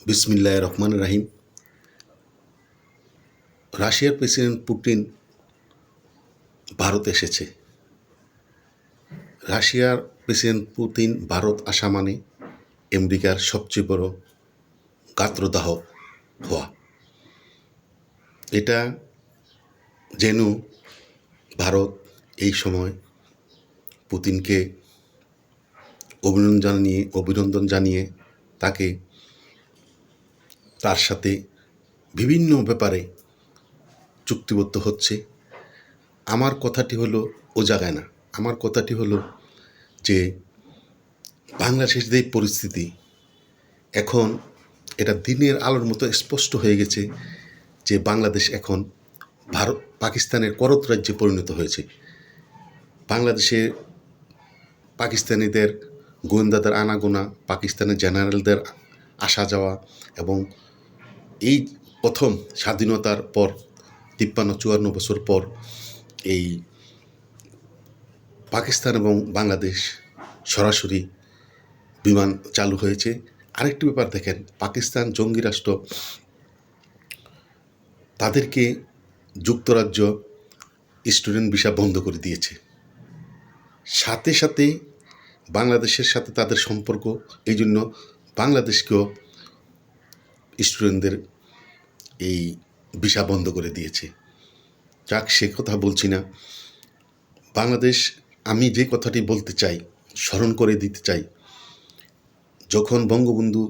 বিসমিল্লাহির রহমানির রহিম। রাশিয়ার প্রেসিডেন্ট পুতিন ভারত এসেছে। রাশিয়ার প্রেসিডেন্ট পুতিন ভারত আসা মানে আমেরিকার সবচেয়ে বড় গাত্রদাহ হওয়া। এটা যেন ভারত এই সময় পুতিনকে অভিনন্দন জানিয়ে তাকে তার সাথে বিভিন্ন ব্যাপারে চুক্তিবদ্ধ হচ্ছে। আমার কথাটি হলো ও জায়গায় না। আমার কথাটি হলো যে বাংলাদেশের যে পরিস্থিতি এখন, এটা দিনের আলোর মতো স্পষ্ট হয়ে গেছে যে বাংলাদেশ এখন পাকিস্তানের করত রাজ্যে পরিণত হয়েছে। বাংলাদেশে পাকিস্তানিদের গোয়েন্দাদের আনাগোনা, পাকিস্তানের জেনারেলদের আসা যাওয়া এবং এই প্রথম স্বাধীনতার পর 53-54 বছর পর এই পাকিস্তান এবং বাংলাদেশ সরাসরি বিমান চালু হয়েছে। আরেকটি ব্যাপার দেখেন, পাকিস্তান জঙ্গি রাষ্ট্র, তাদেরকে যুক্তরাজ্য স্টুডেন্ট ভিসা বন্ধ করে দিয়েছে। সাথে সাথে বাংলাদেশের সাথে তাদের সম্পর্ক, এই জন্য বাংলাদেশকেও স্টুডেন্টদের এই ভিসা বন্ধ করে দিয়েছে। যাক, সে কথা বলছি না। বাংলাদেশ, আমি যে কথাটি বলতে চাই, স্মরণ করে দিতে চাই, যখন বঙ্গবন্ধু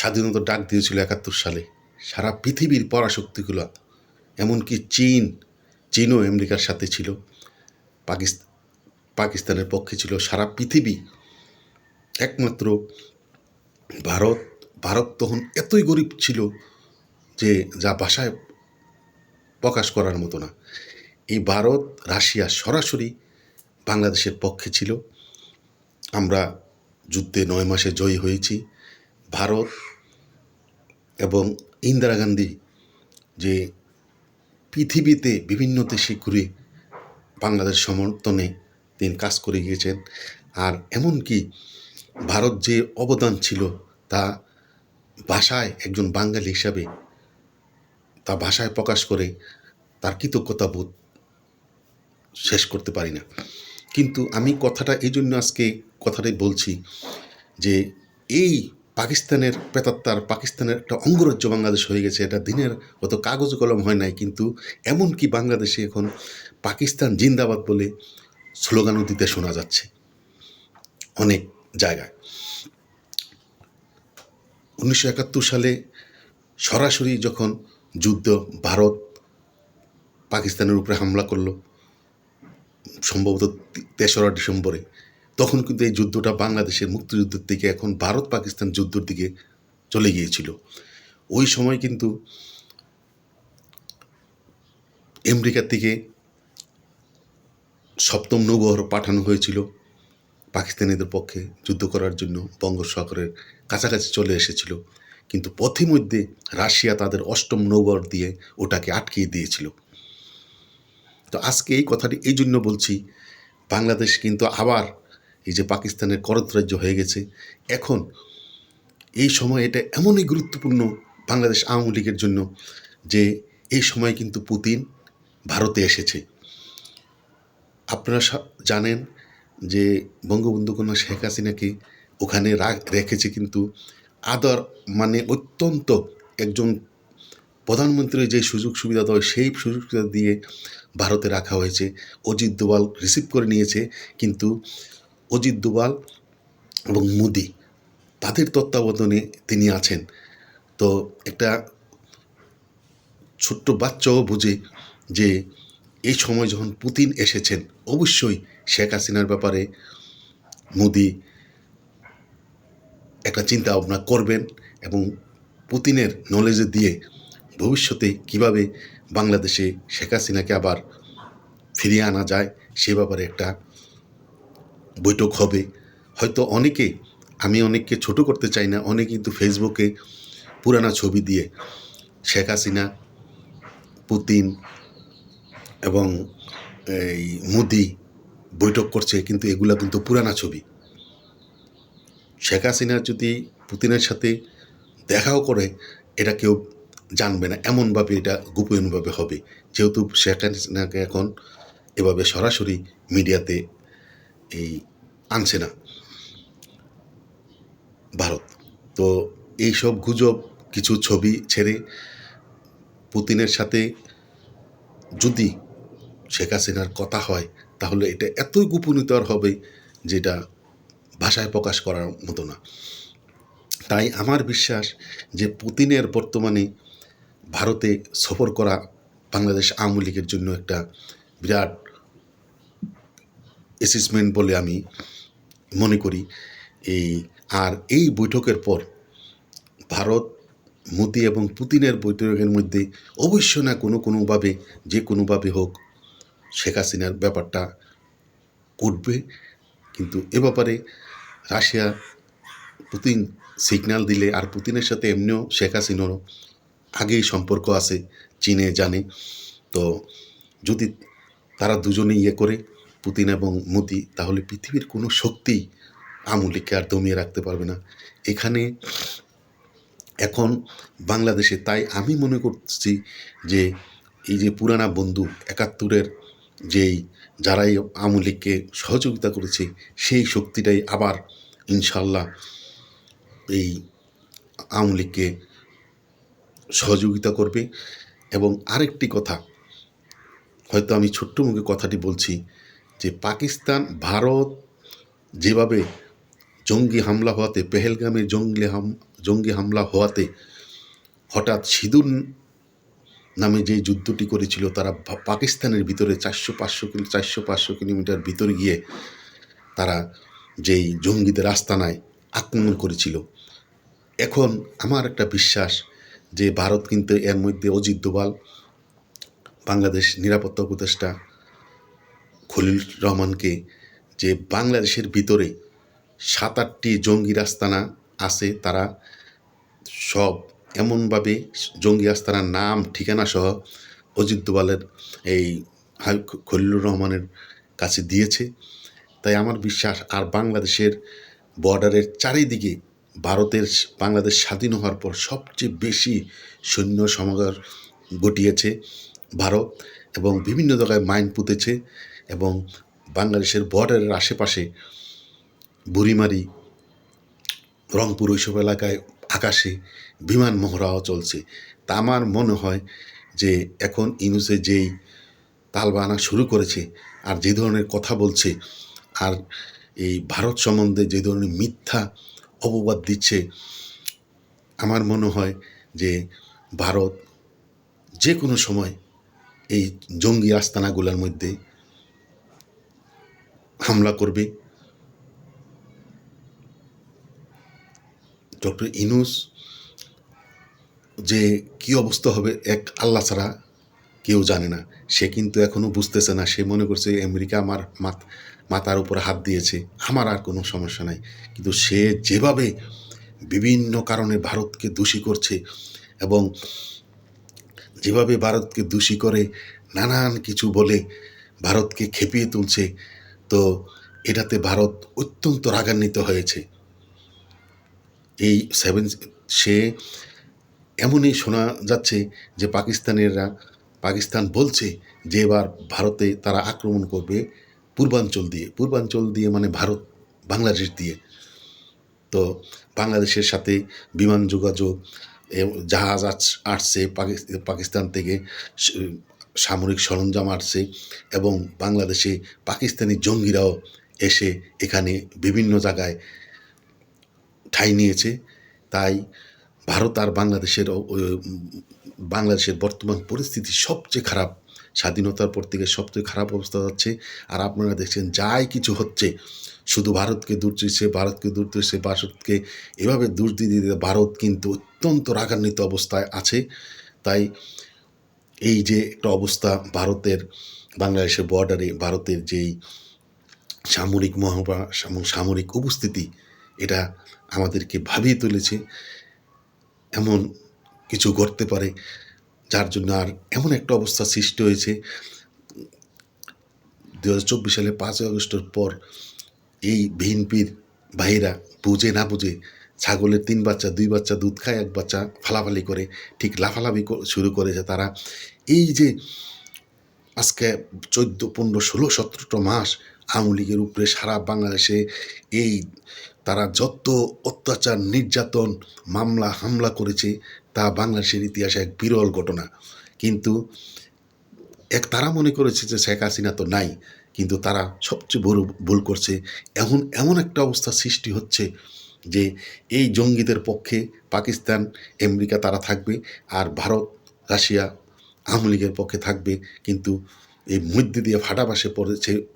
স্বাধীনতা ডাক দিয়েছিল 71 সালে, সারা পৃথিবীর পরাশক্তিগুলো, এমনকি চীনও আমেরিকার সাথে ছিল, পাকিস্তানের পক্ষে ছিল। সারা পৃথিবী, একমাত্র ভারত তখন এতই গরিব ছিল যে যা ভাষায় প্রকাশ করার মতো না। এই ভারত, রাশিয়া সরাসরি বাংলাদেশের পক্ষে ছিল। আমরা যুদ্ধে 9 মাসে জয়ী হয়েছি। ভারত এবং ইন্দিরা গান্ধী যে পৃথিবীতে বিভিন্ন দেশে ঘুরে বাংলাদেশ সমর্থনে তিনি কাজ করে গিয়েছেন। আর এমনকি ভারত যে অবদান ছিল তা ভাষায়, একজন বাঙালি হিসাবে তা ভাষায় প্রকাশ করে তার কৃতজ্ঞতা বোধ শেষ করতে পারি না। কিন্তু আমি কথাটা এই জন্য আজকে কথাটাই বলছি যে এই পাকিস্তানের প্রেতাত্মার, পাকিস্তানের একটা অঙ্গরাজ্য বাংলাদেশ হয়ে গেছে। এটা দিনের অত কাগজ কলম হয় নাই, কিন্তু এমনকি বাংলাদেশে এখন পাকিস্তান জিন্দাবাদ বলে স্লোগানও দিতে শোনা যাচ্ছে অনেক জায়গায়। 1971 সালে সরাসরি যখন যুদ্ধ, ভারত পাকিস্তানের উপরে হামলা করলো, সম্ভবত 3রা ডিসেম্বরে, তখন কিন্তু এই যুদ্ধটা বাংলাদেশের মুক্তিযুদ্ধের থেকে এখন ভারত পাকিস্তান যুদ্ধের দিকে চলে গিয়েছিল। ওই সময় কিন্তু আমেরিকার থেকে 7ম নৌবহর পাঠানো হয়েছিল পাকিস্তানিদের পক্ষে যুদ্ধ করার জন্য। বঙ্গোপসাগরের কাছাকাছি চলে এসেছিল, কিন্তু পথিমধ্যে রাশিয়া তাদের 8ম নৌবহর দিয়ে ওটাকে আটকিয়ে দিয়েছিল। তো আজকে এই কথাটি এই জন্য বলছি, বাংলাদেশ কিন্তু আবার এই যে পাকিস্তানের করত রাজ্য হয়ে গেছে। এখন এই সময় এটা এমনই গুরুত্বপূর্ণ বাংলাদেশ আওয়ামী লীগের জন্য যে এই সময় কিন্তু পুতিন ভারতে এসেছে। আপনারা জানেন যে বঙ্গবন্ধু কন্যা শেখ হাসিনাকে ওখানে রেখেছে, কিন্তু আদর মানে অত্যন্ত একজন প্রধানমন্ত্রীর যে সুযোগ সুবিধা দেয় সেই সুযোগ সুবিধা দিয়ে ভারতে রাখা হয়েছে। অজিত দোভাল রিসিভ করে নিয়েছে, কিন্তু অজিত দোভাল এবং মোদি তাদের তত্ত্বাবধানে তিনি আছেন। তো একটা ছোট্ট বাচ্চাও বোঝে যে এই সময় যখন পুতিন এসেছেন, অবশ্যই শেখ হাসিনার ব্যাপারে মোদি একটা চিন্তা ভাবনা করবেন এবং পুতিনের নলেজে দিয়ে ভবিষ্যতে কিভাবে বাংলাদেশে শেখ হাসিনাকে আবার ফিরিয়ে আনা যায় সে ব্যাপারে একটা বৈঠক হবে। হয়তো আমি অনেককে ছোট করতে চাই না, অনেকে কিন্তু ফেসবুকে পুরানা ছবি দিয়ে শেখ হাসিনা, পুতিন এবং এই মোদি বৈঠক করছে, কিন্তু এগুলা কিন্তু পুরানা ছবি। শেখ হাসিনা যদি পুতিনের সাথে দেখাও করে এটা কেউ জানবে না, এমনভাবে এটা গোপনীয়ভাবে হবে, যেহেতু শেখ হাসিনাকে এখন এভাবে সরাসরি মিডিয়াতে এই আনছে না ভারত। তো এইসব গুজব, কিছু ছবি ছেড়ে পুতিনের সাথে যদি শেখ হাসিনার কথা হয়, তাহলে এটা এতই গোপনীয়তার হবে যেটা ভাষায় প্রকাশ করার মতো না। তাই আমার বিশ্বাস যে পুতিনের বর্তমানে ভারতে সফর করা বাংলাদেশ আওয়ামী লীগের জন্য একটা বিরাট অ্যাসেসমেন্ট বলে আমি মনে করি। এই বৈঠকের পর ভারত, মোদি এবং পুতিনের বৈঠকের মধ্যে অবশ্যই না কোনোভাবে, যে কোনোভাবে হোক, শেখ হাসিনার ব্যাপারটা ঘটবে। কিন্তু এ ব্যাপারে রাশিয়া, পুতিন সিগন্যাল দিলে, আর পুতিনের সাথে এমনিও শেখ হাসিনারও আগেই সম্পর্ক আছে, চীনে জানে। তো যদি তারা দুজনে করে, পুতিন এবং মোদি, তাহলে পৃথিবীর কোনো শক্তিই আওয়ামী লীগকে আর দমিয়ে রাখতে পারবে না এখানে এখন বাংলাদেশে। তাই আমি মনে করছি যে এই যে পুরানা বন্ধু ৭১-এর যেই যারাই আওয়ামী লীগকে সহযোগিতা করেছে, সেই শক্তিটাই আবার ইনশাল্লাহ এই আওয়ামী লীগকে সহযোগিতা করবে। এবং আরেকটি কথা, হয়তো আমি ছোট্ট মুখে কথাটি বলছি, যে পাকিস্তান, ভারত যেভাবে জঙ্গি হামলা হওয়াতে, পেহেলগামে জঙ্গি হামলা হওয়াতে হঠাৎ সিঁদুর নামে যে যুদ্ধটি করেছিল, তারা পাকিস্তানের ভিতরে 400-500 কিলোমিটার ভিতরে গিয়ে তারা যেই জঙ্গিদের আস্তানায় আক্রমণ করেছিল। এখন আমার একটা বিশ্বাস যে ভারত কিন্তু এর মধ্যে অজিত দোভাল, বাংলাদেশ নিরাপত্তা উপদেষ্টা খলিল রহমানকে, যে বাংলাদেশের ভিতরে 7-8টি জঙ্গির আস্তানা আছে, তারা সব এমনভাবে জঙ্গি আস্তানার নাম ঠিকানা সহ অজিত দোভালের এই খলিলুর রহমানের কাছে দিয়েছে। তাই আমার বিশ্বাস, আর বাংলাদেশের বর্ডারের চারিদিকে বাংলাদেশ স্বাধীন হওয়ার পর সবচেয়ে বেশি সৈন্য সমাগম ঘটিয়েছে ভারত, এবং বিভিন্ন জায়গায় মাইন পুঁতেছে, এবং বাংলাদেশের বর্ডারের আশেপাশে বুড়িমারি, রংপুর, ওইসব এলাকায় আকাশে বিমান মহড়াও চলছে। তা আমার মনে হয় যে এখন ইউনূসে যেই তালবাহানা শুরু করেছে, আর যে ধরনের কথা বলছে, আর এই ভারত সম্বন্ধে যে ধরনের মিথ্যা অপবাদ দিচ্ছে, আমার মনে হয় যে ভারত যে কোনো সময় এই জঙ্গি আস্তানাগুলোর মধ্যে হামলা করবে। ডক্টর ইউনূস যে কী অবস্থা হবে এক আল্লাহ ছাড়া কেউ জানে না। সে কিন্তু এখনও বুঝতেছে না, সে মনে করছে আমেরিকা আমার মাথার উপর হাত দিয়েছে, আমার আর কোনো সমস্যা নাই। কিন্তু সে যেভাবে বিভিন্ন কারণে ভারতকে দোষী করছে, এবং যেভাবে ভারতকে দোষী করে নানান কিছু বলে ভারতকে খেপিয়ে তুলছে, তো এটাতে ভারত অত্যন্ত রাগান্বিত হয়েছে। সে এমনই শোনা যাচ্ছে যে পাকিস্তান বলছে যে এবার ভারতে তারা আক্রমণ করবে পূর্বাঞ্চল দিয়ে মানে ভারত বাংলাদেশ দিয়ে। তো বাংলাদেশের সাথে বিমান যোগাযোগ, জাহাজ আসছে পাকিস্তান থেকে, সামরিক সরঞ্জাম আসছে, এবং বাংলাদেশে পাকিস্তানি জঙ্গিরাও এসে এখানে বিভিন্ন জায়গায় ঠাঁই নিয়েছে। তাই ভারত আর বাংলাদেশের বর্তমান পরিস্থিতি সবচেয়ে খারাপ, স্বাধীনতার পর থেকে সবচেয়ে খারাপ অবস্থা যাচ্ছে। আর আপনারা দেখছেন যাই কিছু হচ্ছে, শুধু ভারতকে ভারতকে এভাবে দোষ দিতে ভারত কিন্তু অত্যন্ত রাগান্বিত অবস্থায় আছে। তাই এই যে একটা অবস্থা ভারতের, বাংলাদেশের বর্ডারে ভারতের যেই সামরিক মহড়া এবং সামরিক উপস্থিতি, এটা আমাদেরকে ভাবিয়ে তুলেছে এমন কিছু ঘটতে পারে, যার জন্য আর এমন একটা অবস্থা সৃষ্টি হয়েছে। 2024 সালে 5ই আগস্টের পর এই বিএনপির ভাইয়েরা বুঝে না বুঝে ছাগলের ৩ বাচ্চা ২ বাচ্চা দুধ খায়, ১ বাচ্চা ফালাফালি করে, ঠিক লাফালাফি শুরু করেছে তারা। এই যে আজকে ১৪, ১৫, ১৬, ১৭টা মাস আওয়ামী লীগের উপরে সারা বাংলাদেশে এই তারা যত অত্যাচার, নির্যাতন, মামলা হামলা করেছে তা বাংলাদেশের ইতিহাসে এক বিরল ঘটনা। কিন্তু তারা মনে করেছে যে শেখ হাসিনা তো নাই, কিন্তু তারা সবচেয়ে বড় ভুল করছে। এমন একটা অবস্থা সৃষ্টি হচ্ছে যে এই জঙ্গিদের পক্ষে পাকিস্তান, আমেরিকা তারা থাকবে, আর ভারত, রাশিয়া আওয়ামী লীগের পক্ষে থাকবে। কিন্তু এই মধ্যে দিয়ে ফাটাবাসে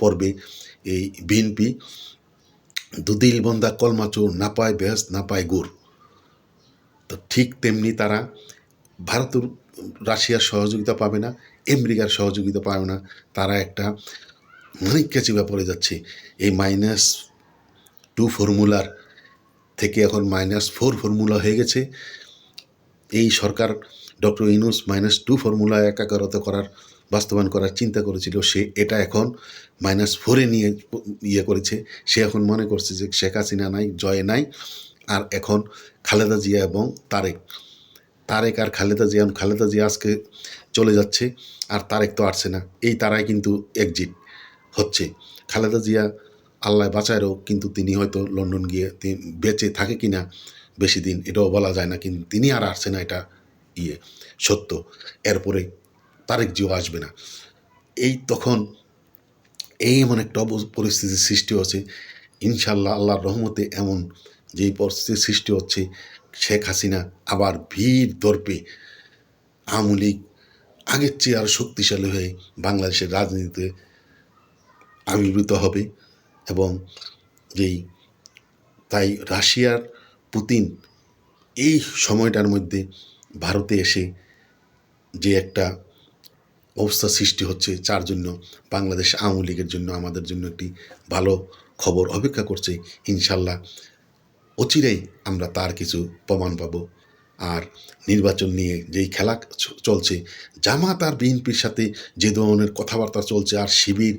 পড়বে এই বিএনপি। দুদিল বন্দা কলমা চোর, না পায় বেহেশত না পায় গুড়। তো ঠিক তেমনি তারা ভারতের, রাশিয়ার সহযোগিতা পাবে না, আমেরিকার সহযোগিতা পাবে না। তারা একটা মানিক্যা চিপা পড়ে যাচ্ছে। এই -2 ফর্মুলার থেকে এখন -4 ফর্মুলা হয়ে গেছে। এই সরকার ডক্টর ইউনূস -2 ফর্মুলা একাকারতা বাস্তবায়ন করার চিন্তা করেছিল, সে এটা এখন -4-এ নিয়ে করেছে। সে এখন মনে করছে যে শেখ হাসিনা নাই, জয় নাই, আর এখন খালেদা জিয়া এবং তারেক আর খালেদা জিয়া আজকে চলে যাচ্ছে, আর তারেক তো আসছে না। এই তারাই কিন্তু এক্সিট হচ্ছে। খালেদা জিয়া আল্লাহ বাঁচায়ও, কিন্তু তিনি হয়তো লন্ডন গিয়ে বেঁচে থাকে কিনা বেশি দিন এটাও বলা যায় না, কিন্তু তিনি আর আসছে না, এটা সত্য। এরপরে তারেক জিও আসবে না। তখন এমন একটা পরিস্থিতির সৃষ্টি হচ্ছে। ইনশাল্লাহ আল্লাহর রহমতে এমন যেই পরিস্থিতির সৃষ্টি হচ্ছে, শেখ হাসিনা আবার ভিড় দর্পে আওয়ামী লীগ আগের চেয়ে আরও শক্তিশালী হয়ে বাংলাদেশের রাজনীতিতে আবির্ভূত হবে। এবং তাই রাশিয়ার পুতিন এই সময়টার মধ্যে ভারতে এসে যে একটা অবস্থা সৃষ্টি হচ্ছে, যার জন্য বাংলাদেশ আওয়ামী লীগের জন্য, আমাদের জন্য একটি ভালো খবর অপেক্ষা করছে। ইনশাল্লাহ অচিরেই আমরা তার কিছু প্রমাণ পাব। আর নির্বাচন নিয়ে যেই খেলা চলছে, জামাত আর বিএনপির সাথে যে ধরনের কথাবার্তা চলছে, আর শিবির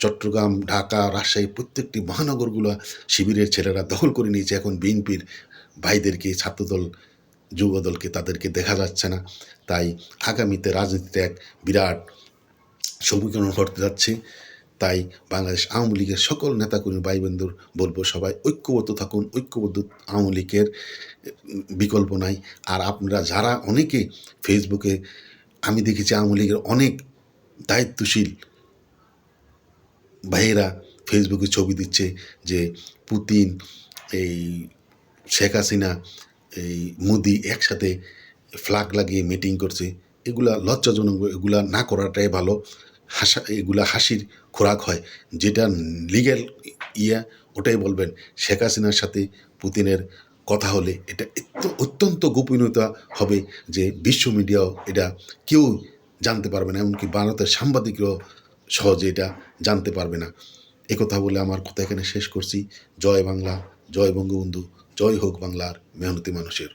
চট্টগ্রাম, ঢাকা, রাজশাহী প্রত্যেকটি মহানগরগুলো শিবিরের ছেলেরা দখল করে নিয়েছে। এখন বিএনপির ভাইদেরকে, ছাত্রদল, যুবদলকে তাদেরকে দেখা যাচ্ছে না। তাই আগামীতে রাজনীতিতে এক বিরাট সমীকরণ ঘটতে যাচ্ছে। তাই বাংলাদেশ আওয়ামী লীগের সকল নেতাকর্মী ভাই বন্ধুর বলবো, সবাই ঐক্যবদ্ধ থাকুন। ঐক্যবদ্ধ আওয়ামী লীগের বিকল্প নাই। আর আপনারা যারা অনেকে ফেসবুকে, আমি দেখেছি আওয়ামী লীগের অনেক দায়িত্বশীল ভাইয়েরা ফেসবুকে ছবি দিচ্ছে যে পুতিন, এই শেখ হাসিনা, এই মোদি একসাথে ফ্ল্যাগ লাগিয়ে মিটিং করছে। এগুলা লজ্জাজনক, এগুলা না করাটাই ভালো। এগুলা হাসির খোরাক হয়। যেটা লিগ্যাল ওটাই বলবেন। শেখ হাসিনার সাথে পুতিনের কথা হলে এটা অত্যন্ত গোপনীয়তা হবে, যে বিশ্ব মিডিয়াও এটা কেউ জানতে পারবে না, এমনকি ভারতের সাংবাদিকরাও সহজে এটা জানতে পারবে না। একথা বলে আমার কথা এখানে শেষ করছি। জয় বাংলা, জয় বঙ্গবন্ধু, জয় হোক বাংলার মেহনতি মানুষের।